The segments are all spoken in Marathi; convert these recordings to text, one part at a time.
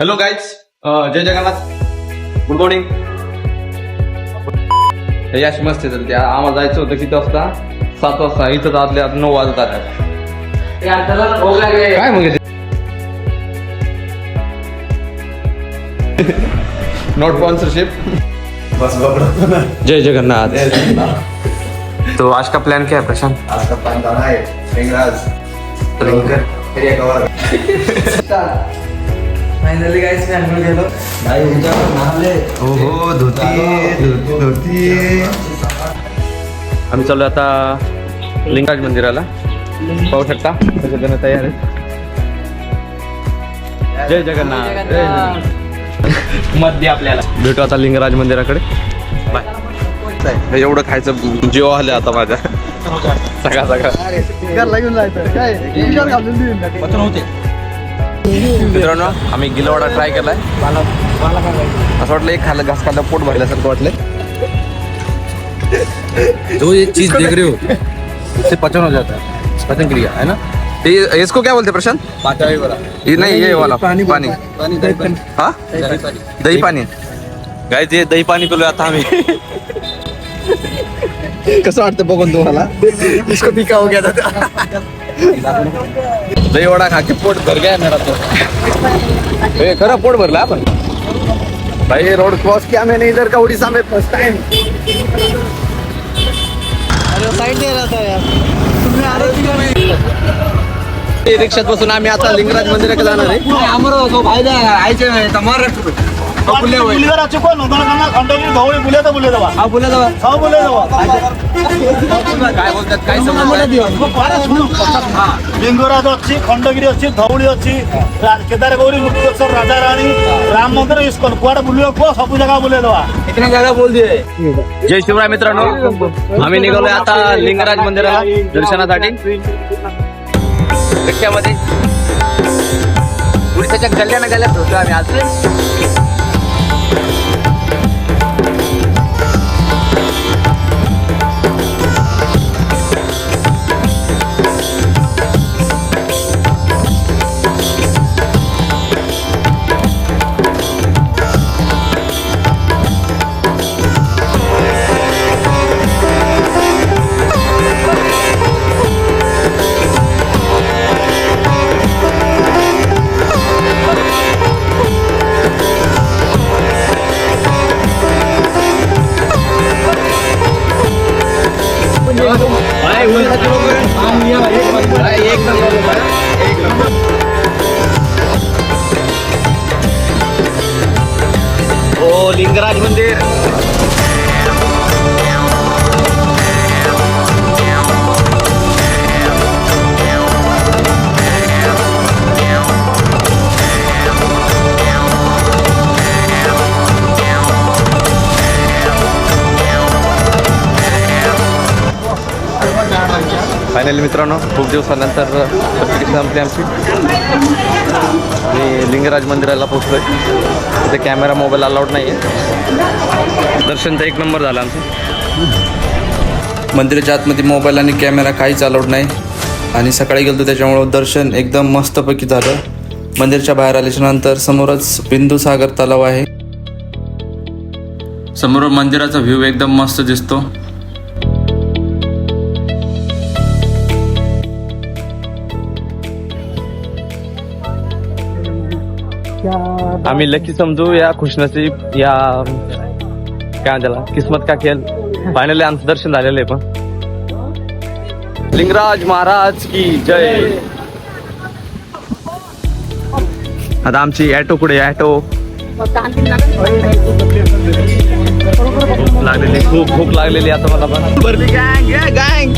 हॅलो गाईज, जय जगन्नाथ, गुड मॉर्निंग. याशी मस्त येतात त्या. आम्हाला जायचं होतं किती वाजता? 7 वाजता. इथं आतल्या 9 वाजता. काय मग नॉट स्पॉन्सरशिप. बस पकड़ो. जय जगन्नाथ. तो आज का प्लान क्या है प्रशांत? आज का प्लान जाना है Lingaraj area cover. Finally guys मी अंघोळ गेलो. भाई उनका नाले. ओहो धोती. आम्ही चाललो आता लिंगराज मंदिराला. पाहू शकता कसे जण तयार आहेत. जय जगन्नाथ. मध्ये आपल्याला भेटू आता लिंगराज मंदिराकडे. बाय. एवढं खायचं जीव आले आता माझ्या सगळा घेऊन जायचं काय होते. मित्रांनो, आम्ही गिलवडा ट्राय केलाय. असं वाटलं एक खाल्लं घास खाल्लं पोट भरल्यासारखं वाटलं. जो ये चीज देख रहे हो उससे पचन हो जाता है, पचन क्रिया है ना. ये इसको क्या बोलते प्रशांत? पाचाई वाला. ये नहीं, ये वाला पानी. हाँ, दही पाणी. गाइस ये दही पाणी पिलोय आता आम्ही. कसं वाटतं बघून तुम्हाला? इसको पिका हो गया था. दही वडा खा के पोट भर गया मेरा तो. हे खरं पोट भरलं आपण. भाई रोड क्रॉस किया मैंने इधर का उड़ीसा में फर्स्ट टाइम. अरे साइड दे रहा था यार. तुम्ही आले की नाही? रिक्षात बसून आम्ही आता लिंगराज मंदिराकडे जाणार आहे. हमारो तो भाई ना आइचे है महाराष्ट्र में. बुलेवर अच्छे को नोदन करना खंडोरी धवळी बुले तो बुले दवा. हाँ बोले तो हां बुले दवा. काय बोलतात काय समजलं? लिंगराज अच्छी, खंडगिरी अच्छी, धवळी अच्छी, केदार गौरी मुक्तेश्वर, राजा रानी, राम मंदिर, इस्कॉन कुआडे बुले को सब जगह बुले दवा. इतने जगह बोल दिए. जय शिवराय मित्रांनो, आम्ही निघालोय आता लिंगराज मंदिराला दर्शनासाठी. रिक्षामध्ये उडीसाच्या गल्ल्यानं गल्ल्यात होतो आम्ही आज. ओ लिंगराज मंदिर. फायनली मित्रांनो, खूप दिवसानंतर प्रत्येक संपली आमची. मी लिंगराज मंदिराला पोहोचलोय. तिथे कॅमेरा मोबाईल अलाउड नाही आहे. दर्शन तर एक नंबर झालं आमचं. मंदिराच्या आतमध्ये मोबाईल आणि कॅमेरा काहीच अलाउड नाही. आणि सकाळी गेलो त्याच्यामुळं दर्शन एकदम मस्तपैकी झालं. मंदिराच्या बाहेर आल्याच्या नंतर समोरच बिंदुसागर तलाव आहे. समोर मंदिराचा व्ह्यू एकदम मस्त दिसतो. आम्ही लकी समजू या खुशनसीब या काय त्याला किस्मत का खेळ. फायनली आमचं दर्शन झालेलं आहे. पण लिंगराज महाराज की जय. आता आमची ॲटो कुठे? ॲटो लागलेली, खूप भूक लागलेली आता मला. पण भरली गँग.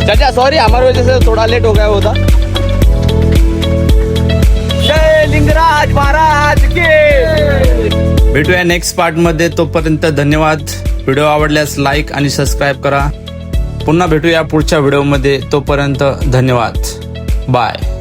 चाचा सॉरी, हमारे वजह से थोड़ा लेट हो गया होता. जय लिंगराज महाराज के. भेटूया नेक्स्ट पार्टमध्ये. तोपर्यंत धन्यवाद. व्हिडिओ आवडल्यास लाईक आणि सबस्क्राईब करा. पुन्हा भेटूया पुढच्या व्हिडिओमध्ये. तोपर्यंत धन्यवाद. बाय.